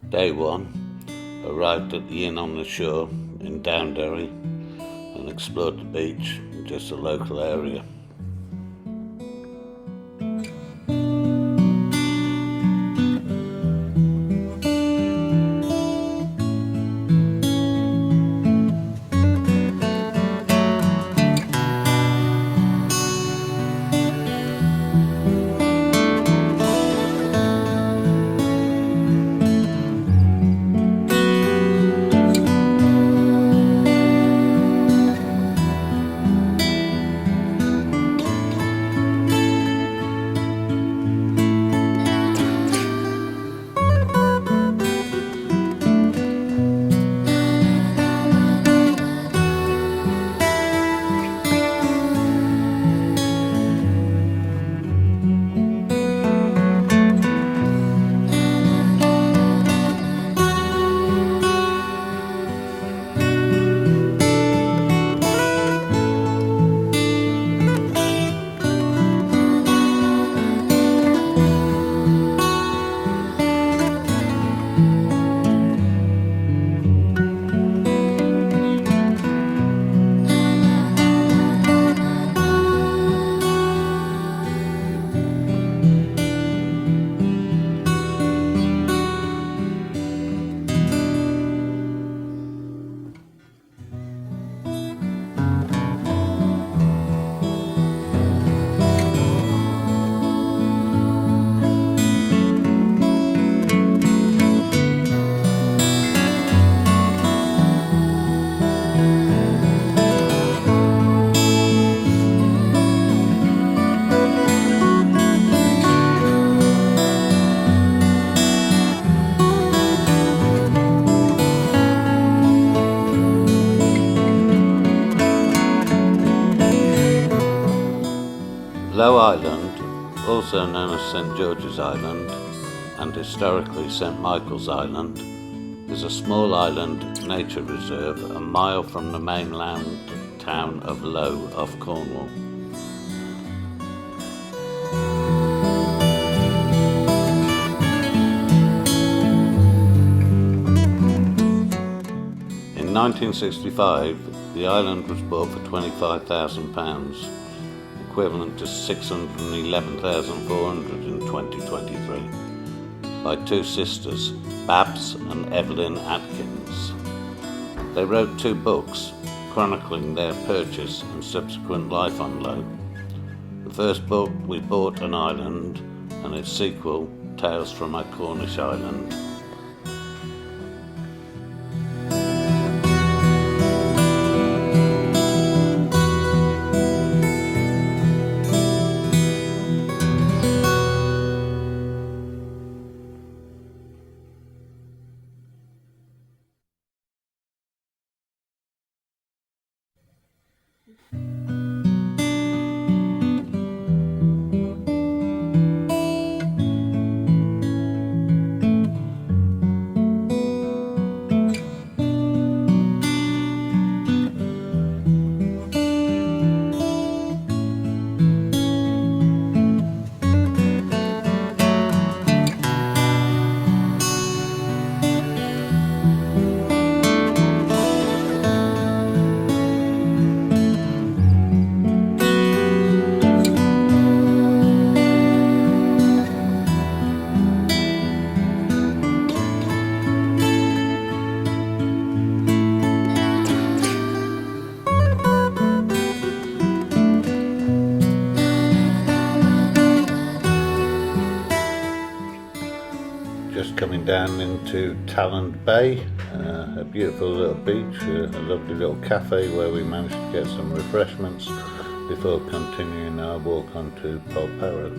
Day 1, arrived at the inn on the shore in Downderry and explored the beach in just the local area. Looe Island, also known as St George's Island and historically St Michael's Island, is a small island nature reserve a mile from the mainland town of Looe off Cornwall. In 1965, the island was bought for £25,000, equivalent to $611,400 in 2023, by two sisters, Babs and Evelyn Atkins. They wrote 2 books chronicling their purchase and subsequent life on Looe. The first book, We Bought an Island, and its sequel, Tales from a Cornish Island. Just coming down into Talland Bay, a beautiful little beach, a lovely little cafe where we managed to get some refreshments before continuing our walk onto Polperro.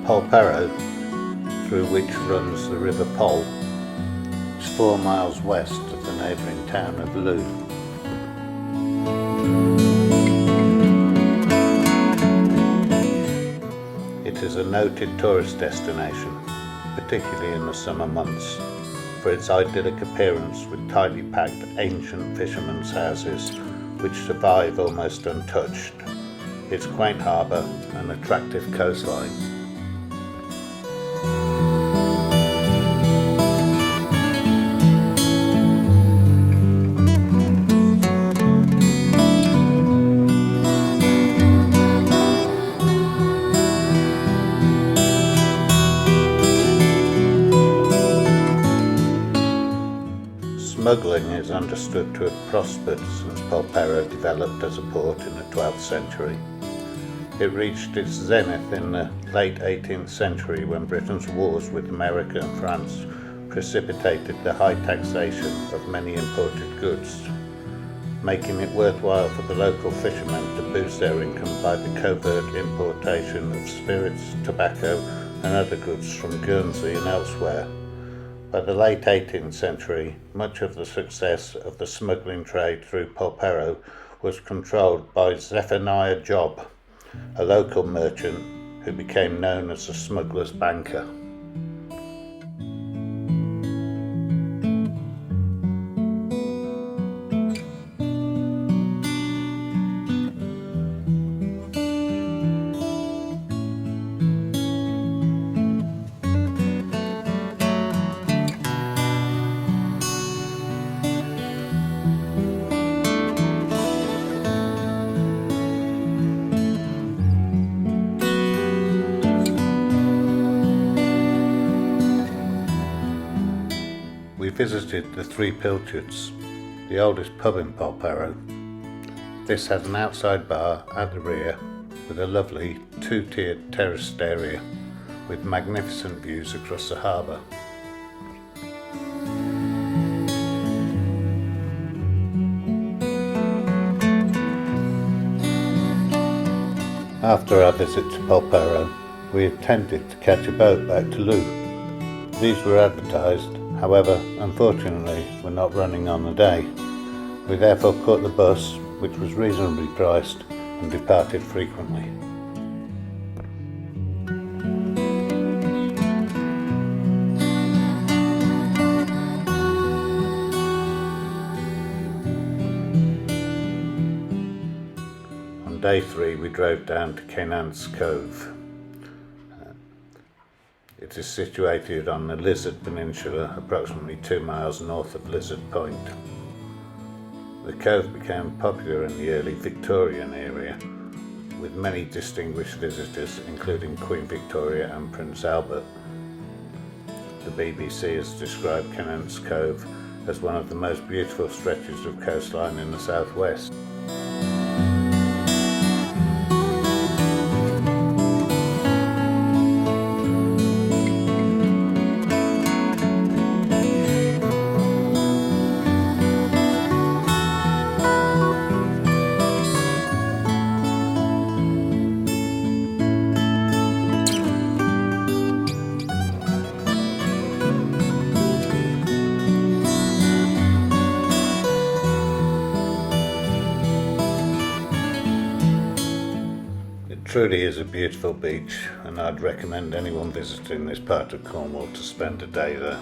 Polperro, through which runs the River Pol, is 4 miles west of the neighbouring town of Looe. It is a noted tourist destination, particularly in the summer months, for its idyllic appearance with tightly packed ancient fishermen's houses which survive almost untouched, its quaint harbour and attractive coastline. Smuggling is understood to have prospered since Polperro developed as a port in the 12th century. It reached its zenith in the late 18th century when Britain's wars with America and France precipitated the high taxation of many imported goods, making it worthwhile for the local fishermen to boost their income by the covert importation of spirits, tobacco and other goods from Guernsey and elsewhere. By the late 18th century, much of the success of the smuggling trade through Polperro was controlled by Zephaniah Job, a local merchant who became known as the smuggler's banker. We visited the Three Pilchards, the oldest pub in Polperro. This has an outside bar at the rear with a lovely two-tiered terraced area with magnificent views across the harbour. After our visit to Polperro, we attempted to catch a boat back to Looe. These were advertised, however, unfortunately, were not running on the day. We therefore caught the bus, which was reasonably priced, and departed frequently. On day 3, we drove down to Kynance Cove. It is situated on the Lizard Peninsula, approximately 2 miles north of Lizard Point. The cove became popular in the early Victorian era, with many distinguished visitors, including Queen Victoria and Prince Albert. The BBC has described Kynance Cove as one of the most beautiful stretches of coastline in the southwest. It truly is a beautiful beach, and I'd recommend anyone visiting this part of Cornwall to spend a day there.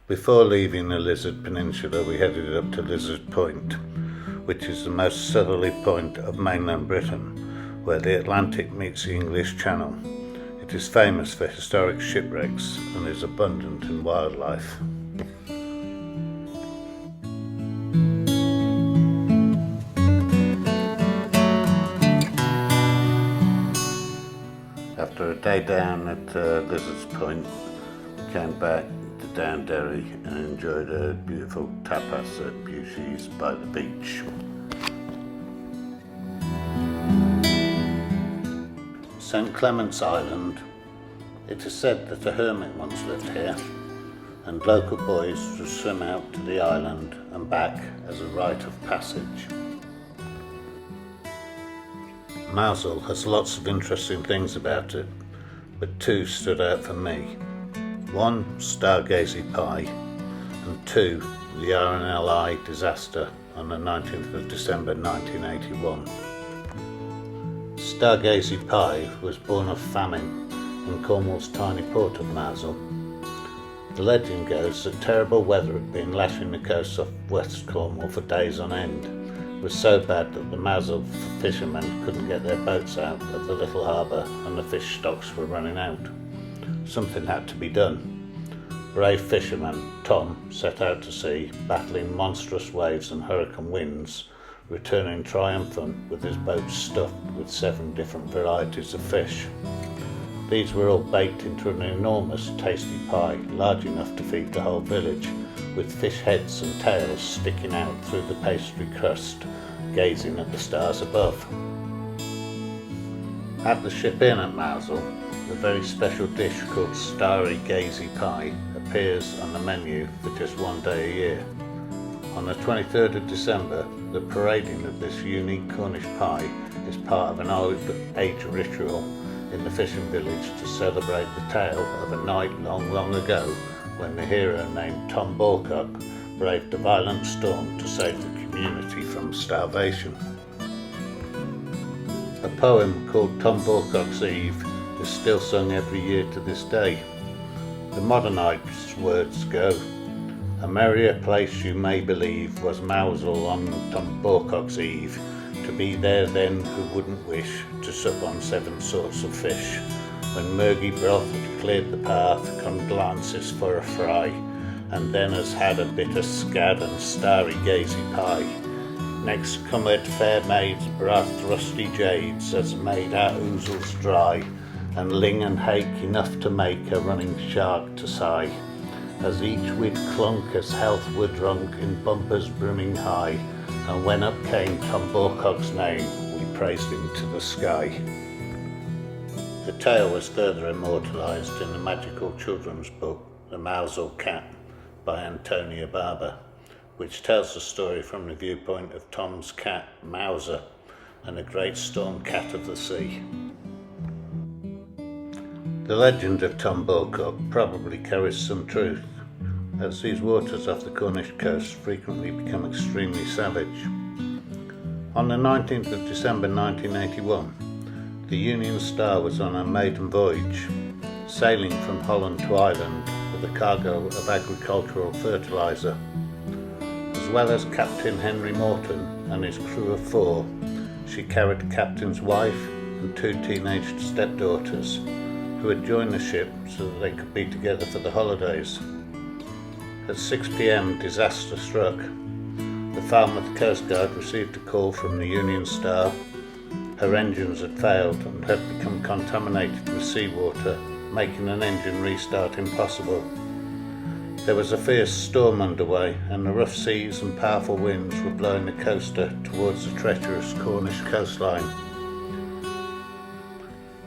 Before leaving the Lizard Peninsula, we headed up to Lizard Point, which is the most southerly point of mainland Britain, where the Atlantic meets the English Channel. It is famous for historic shipwrecks and is abundant in wildlife. After a day down at Lizard's Point, we came back to Downderry and enjoyed a beautiful tapas at Bushy's by the beach. St Clement's Island. It is said that a hermit once lived here, and local boys would swim out to the island and back as a rite of passage. Moushole has lots of interesting things about it, but two stood out for me. One, stargazy pie, and two, the RNLI disaster on the 19th of December 1981. Stargazy pie was born of famine in Cornwall's tiny port of Moushole. The legend goes that terrible weather had been lashing the coast off West Cornwall for days on end. It was so bad that the Moushole fishermen couldn't get their boats out of the little harbour and the fish stocks were running out. Something had to be done. Brave fisherman Tom set out to sea, battling monstrous waves and hurricane winds, returning triumphant with his boat stuffed with 7 different varieties of fish. These were all baked into an enormous tasty pie, large enough to feed the whole village, with fish heads and tails sticking out through the pastry crust, gazing at the stars above. At the Ship Inn at Moushole, a very special dish called Starry Gazy Pie appears on the menu for just one day a year. On the 23rd of December, the parading of this unique Cornish pie is part of an old age ritual in the fishing village to celebrate the tale of a night long, long ago when the hero named Tom Balcock braved a violent storm to save the community from starvation. A poem called Tom Balcock's Eve is still sung every year to this day. The modernised words go, "A merrier place you may believe was Moushole on Tom Balcock's Eve, to be there then who wouldn't wish to sup on 7 sorts of fish, when murgy broth had cleared the path, come glances for a fry, and then has had a bit of scad and starry gazy pie. Next cometh fair maids, brass rusty jades, as made our oozles dry, and ling and hake enough to make a running shark to sigh, as each with clunk as health were drunk in bumpers brimming high, and when up came Tom Balcock's name, we praised him to the sky." The tale was further immortalised in the magical children's book, The Moushole Cat, by Antonia Barber, which tells the story from the viewpoint of Tom's cat, Mouser, and a great storm cat of the sea. The legend of Tom Balcock probably carries some truth, as these waters off the Cornish coast frequently become extremely savage. On the 19th of December 1981, the Union Star was on her maiden voyage, sailing from Holland to Ireland with a cargo of agricultural fertiliser. As well as Captain Henry Morton and his crew of 4, she carried the captain's wife and 2 teenage stepdaughters, who had joined the ship so that they could be together for the holidays. At 6 p.m, disaster struck. The Falmouth Coast Guard received a call from the Union Star. Her engines had failed and had become contaminated with seawater, making an engine restart impossible. There was a fierce storm underway, and the rough seas and powerful winds were blowing the coaster towards the treacherous Cornish coastline.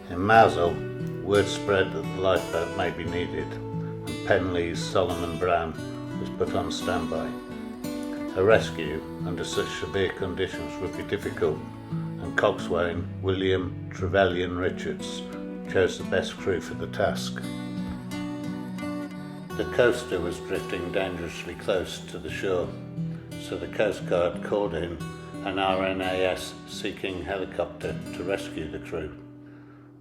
In Moushole, word spread that the lifeboat may be needed, and Penlee's Solomon Brown was put on standby. A rescue under such severe conditions would be difficult, and coxswain William Trevelyan Richards chose the best crew for the task. The coaster was drifting dangerously close to the shore, so the Coast Guard called in an RNAS seeking helicopter to rescue the crew.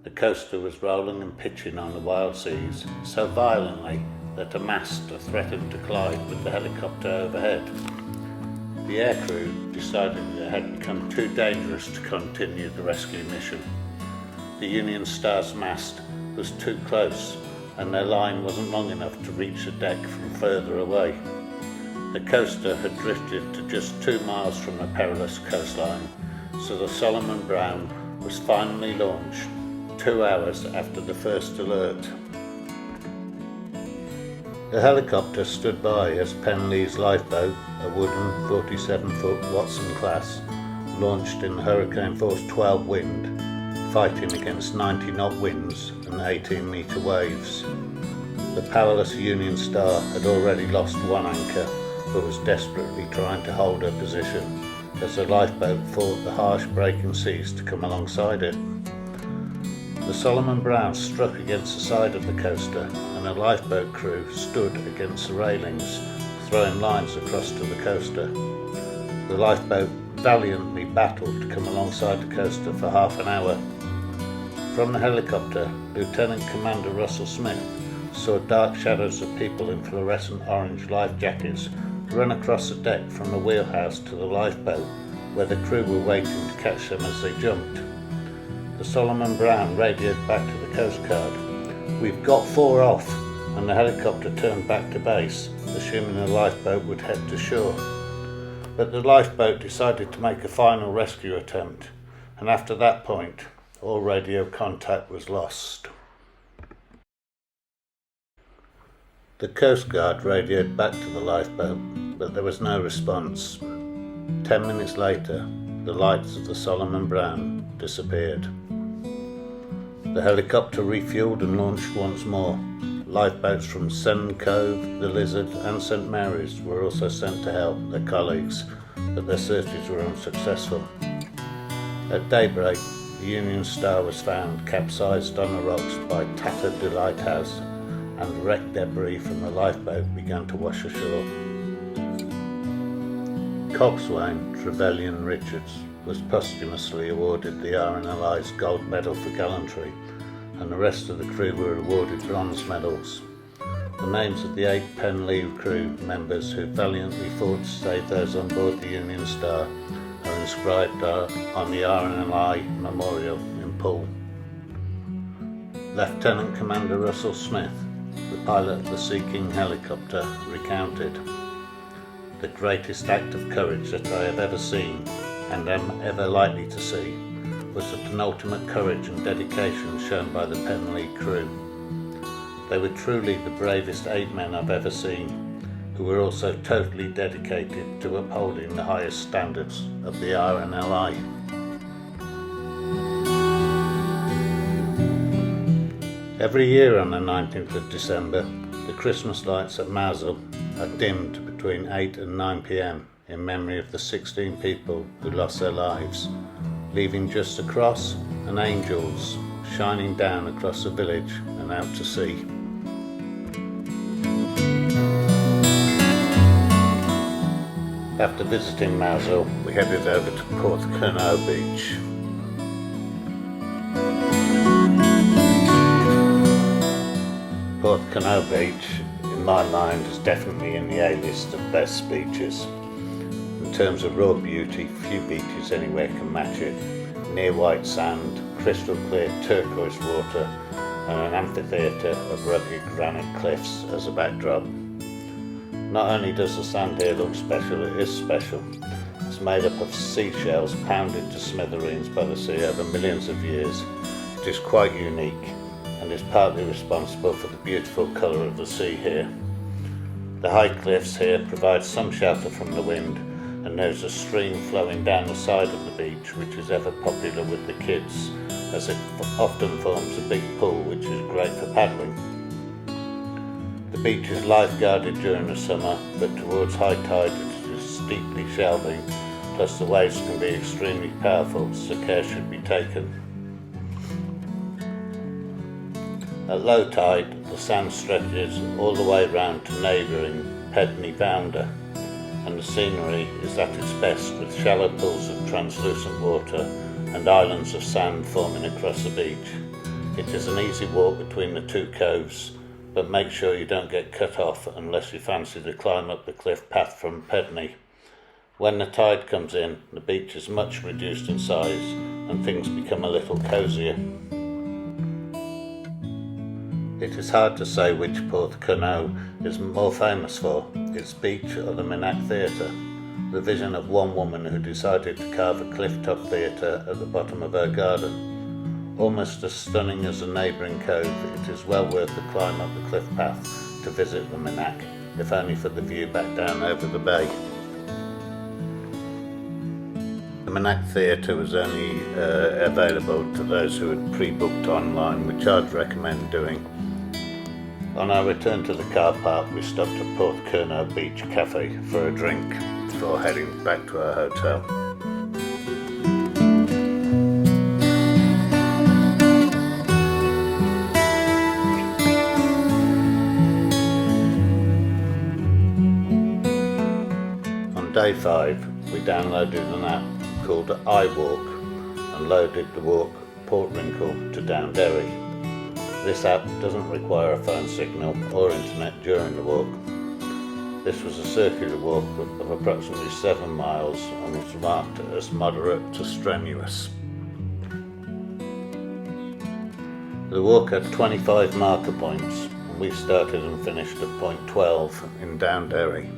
The coaster was rolling and pitching on the wild seas so violently that a mast threatened to collide with the helicopter overhead. The aircrew decided it had become too dangerous to continue the rescue mission. The Union Star's mast was too close and their line wasn't long enough to reach the deck from further away. The coaster had drifted to just 2 miles from the perilous coastline, so the Solomon Brown was finally launched 2 hours after the first alert. The helicopter stood by as Penlee's lifeboat, a wooden 47-foot Watson class, launched in hurricane force 12 wind, fighting against 90-knot winds and 18-metre waves. The powerless Union Star had already lost one anchor, but was desperately trying to hold her position as the lifeboat fought the harsh breaking seas to come alongside it. The Solomon Brown struck against the side of the coaster and a lifeboat crew stood against the railings, throwing lines across to the coaster. The lifeboat valiantly battled to come alongside the coaster for half an hour. From the helicopter, Lieutenant Commander Russell Smith saw dark shadows of people in fluorescent orange life jackets run across the deck from the wheelhouse to the lifeboat, where the crew were waiting to catch them as they jumped. The Solomon Brown radioed back to the Coast Guard, "We've got 4 off," and the helicopter turned back to base, assuming the lifeboat would head to shore. But the lifeboat decided to make a final rescue attempt, and after that point, all radio contact was lost. The Coast Guard radioed back to the lifeboat, but there was no response. 10 minutes later, the lights of the Solomon Brown disappeared. The helicopter refueled and launched once more. Lifeboats from Kynance Cove, the Lizard and St Mary's were also sent to help their colleagues, but their searches were unsuccessful. At daybreak, the Union Star was found capsized on the rocks by tattered the lighthouse, and wrecked debris from the lifeboat began to wash ashore. Coxswain Trevelyan Richards was posthumously awarded the RNLI's Gold Medal for gallantry, and the rest of the crew were awarded bronze medals. The names of the 8 Penlee crew members who valiantly fought to save those on board the Union Star are inscribed on the RNLI Memorial in Poole. Lieutenant Commander Russell Smith, the pilot of the Sea King helicopter, recounted, "The greatest act of courage that I have ever seen, and am ever likely to see, was the penultimate courage and dedication shown by the Penlee crew. They were truly the bravest 8 men I've ever seen, who were also totally dedicated to upholding the highest standards of the RNLI." Every year on the 19th of December, the Christmas lights at Moushole are dimmed between 8 and 9 p.m. in memory of the 16 people who lost their lives, leaving just a cross and angels shining down across the village and out to sea. After visiting Moushole, we headed over to Portcurno beach. Portcurno beach, in my mind, is definitely in the A-list of best beaches. In terms of raw beauty, few beaches anywhere can match it. Near white sand, crystal clear turquoise water, and an amphitheatre of rugged granite cliffs as a backdrop. Not only does the sand here look special, it is special. It's made up of seashells pounded to smithereens by the sea over millions of years. It is quite unique, and is partly responsible for the beautiful colour of the sea here. The high cliffs here provide some shelter from the wind, and there's a stream flowing down the side of the beach which is ever popular with the kids, as it often forms a big pool which is great for paddling. The beach is lifeguarded during the summer, but towards high tide it is steeply shelving, plus the waves can be extremely powerful, so care should be taken. At low tide, the sand stretches all the way round to neighbouring Pedney Bounder, and the scenery is at its best with shallow pools of translucent water and islands of sand forming across the beach. It is an easy walk between the 2 coves, but make sure you don't get cut off unless you fancy to climb up the cliff path from Pedney. When the tide comes in, the beach is much reduced in size and things become a little cosier. It is hard to say which Portcurno is more famous for, its beach or the Minack Theatre, the vision of one woman who decided to carve a cliff-top theatre at the bottom of her garden. Almost as stunning as a neighbouring cove, it is well worth the climb up the cliff path to visit the Minack, if only for the view back down over the bay. The Minack Theatre was only available to those who had pre-booked online, which I'd recommend doing. On our return to the car park, we stopped at Portcurno Beach Cafe for a drink before heading back to our hotel. On day 5, we downloaded an app called iWalk and loaded the walk Portwrinkle to Downderry. This app doesn't require a phone signal or internet during the walk. This was a circular walk of approximately 7 miles and was marked as moderate to strenuous. The walk had 25 marker points and we started and finished at point 12 in Downderry.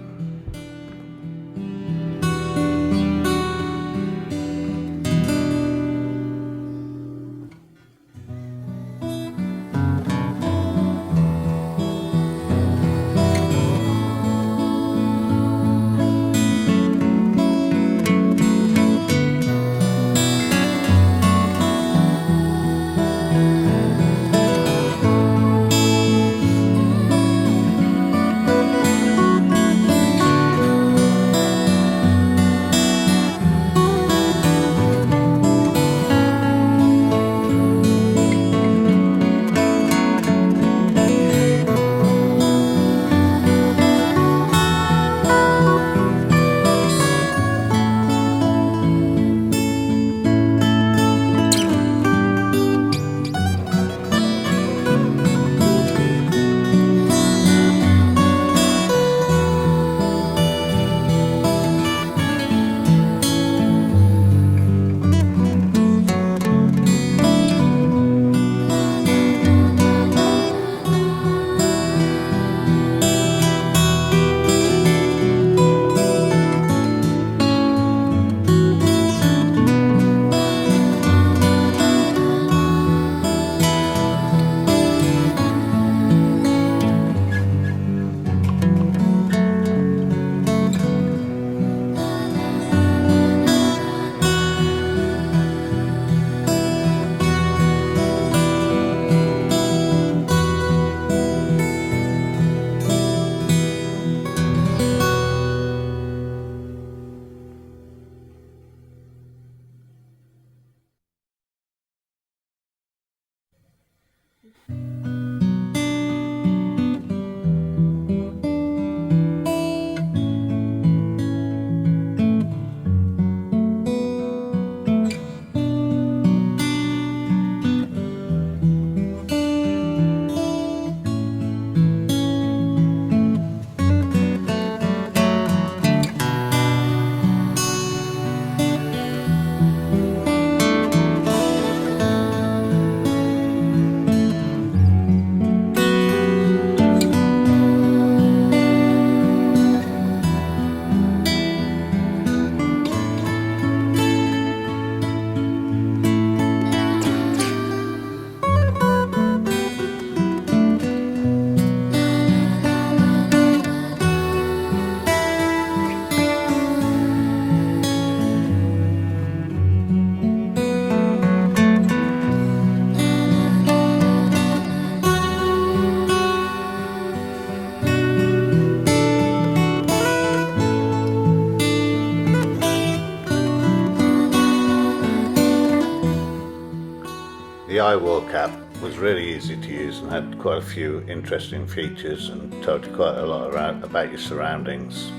The iWalk app was really easy to use and had quite a few interesting features and told you quite a lot about your surroundings.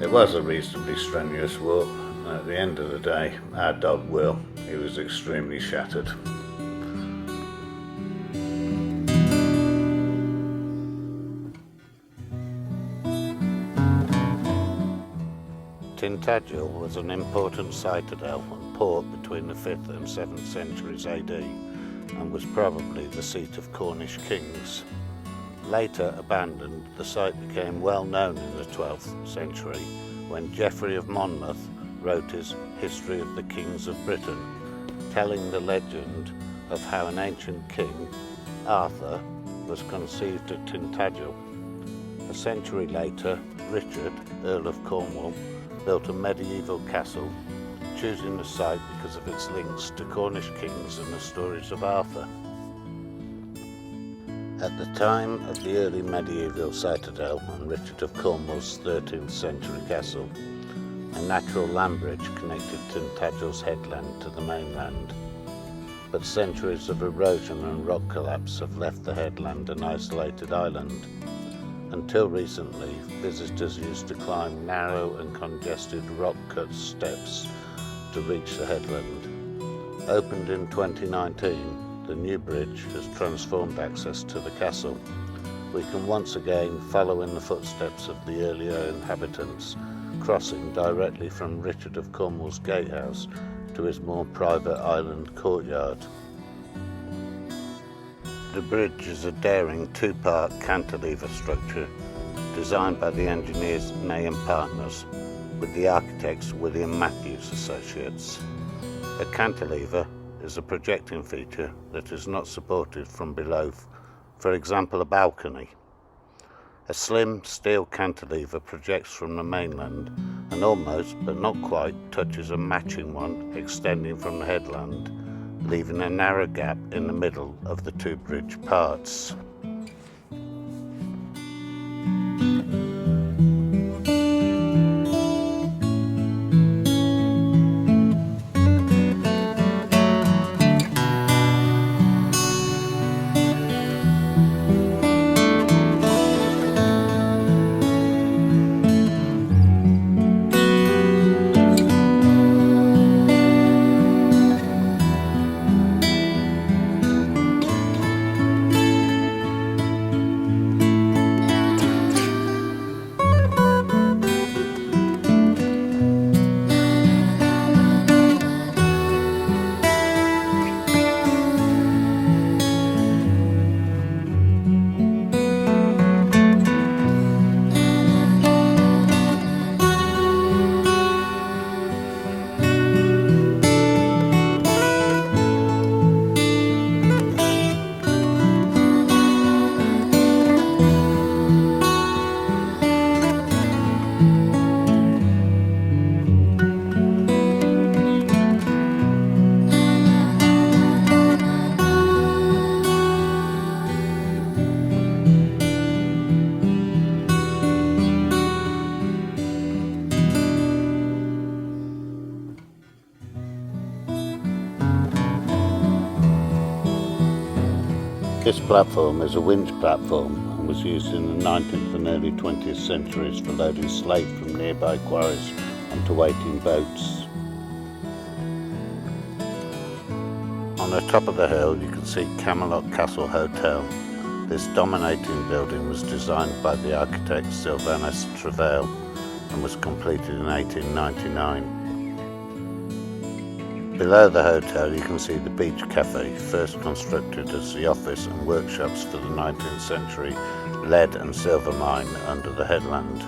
It was a reasonably strenuous walk, and at the end of the day, our dog Will, he was extremely shattered. Tintagel was an important citadel and port between the 5th and 7th centuries AD, and was probably the seat of Cornish kings. Later abandoned, the site became well known in the 12th century when Geoffrey of Monmouth wrote his History of the Kings of Britain, telling the legend of how an ancient king, Arthur, was conceived at Tintagel. A century later, Richard, Earl of Cornwall, built a medieval castle, choosing the site because of its links to Cornish kings and the stories of Arthur. At the time of the early medieval citadel and Richard of Cornwall's 13th century castle, a natural land bridge connected Tintagel's headland to the mainland. But centuries of erosion and rock collapse have left the headland an isolated island. Until recently, visitors used to climb narrow and congested rock-cut steps to reach the headland. Opened in 2019, the new bridge has transformed access to the castle. We can once again follow in the footsteps of the earlier inhabitants, crossing directly from Richard of Cornwall's gatehouse to his more private island courtyard. The bridge is a daring two-part cantilever structure designed by the engineers Nahum Partners with the architects William Matthews Associates. A cantilever is a projecting feature that is not supported from below, for example a balcony. A slim steel cantilever projects from the mainland and almost, but not quite, touches a matching one extending from the headland, leaving a narrow gap in the middle of the two bridge parts. This platform is a winch platform and was used in the 19th and early 20th centuries for loading slate from nearby quarries onto waiting boats. On the top of the hill you can see Camelot Castle Hotel. This dominating building was designed by the architect Sylvanus Travail and was completed in 1899. Below the hotel you can see the Beach Cafe, first constructed as the office and workshops for the 19th century lead and silver mine under the headland.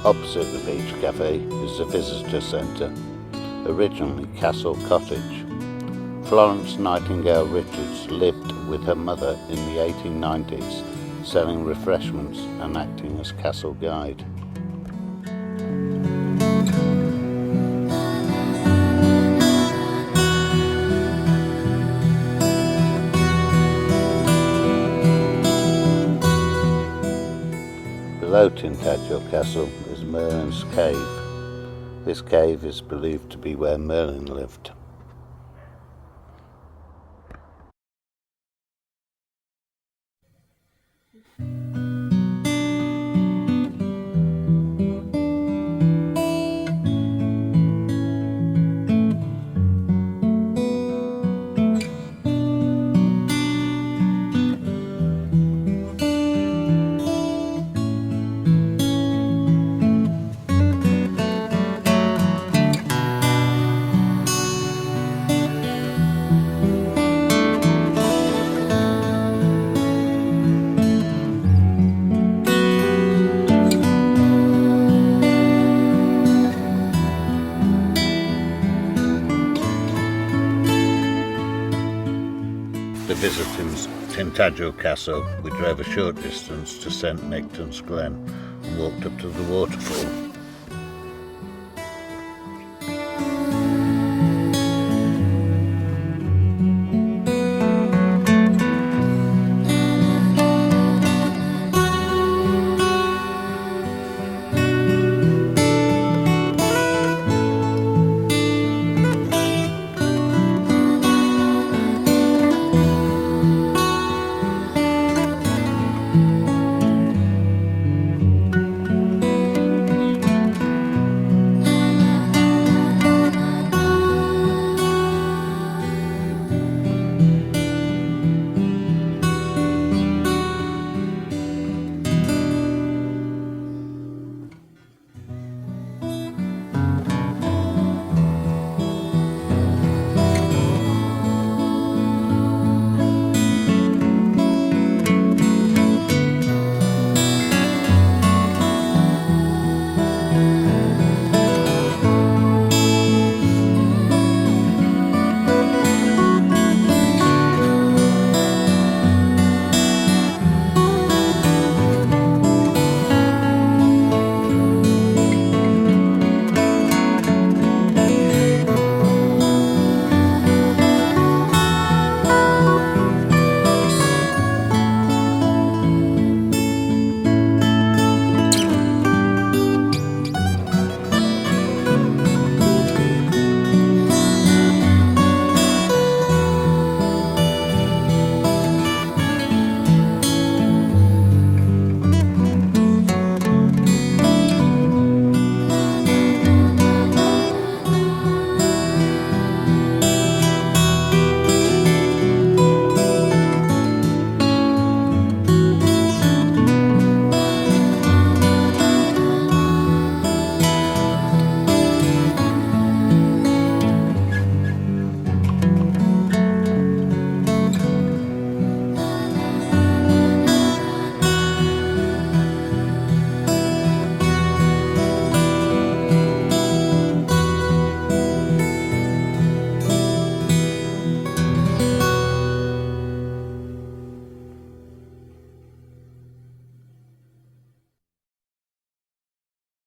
Opposite the Beach Cafe is the visitor centre, originally Castle Cottage. Florence Nightingale Richards lived with her mother in the 1890s, selling refreshments and acting as castle guide. Below Tintagel Castle is Merlin's Cave. This cave is believed to be where Merlin lived. After visiting Tintagel Castle, we drove a short distance to St Nectan's Glen and walked up to the waterfall.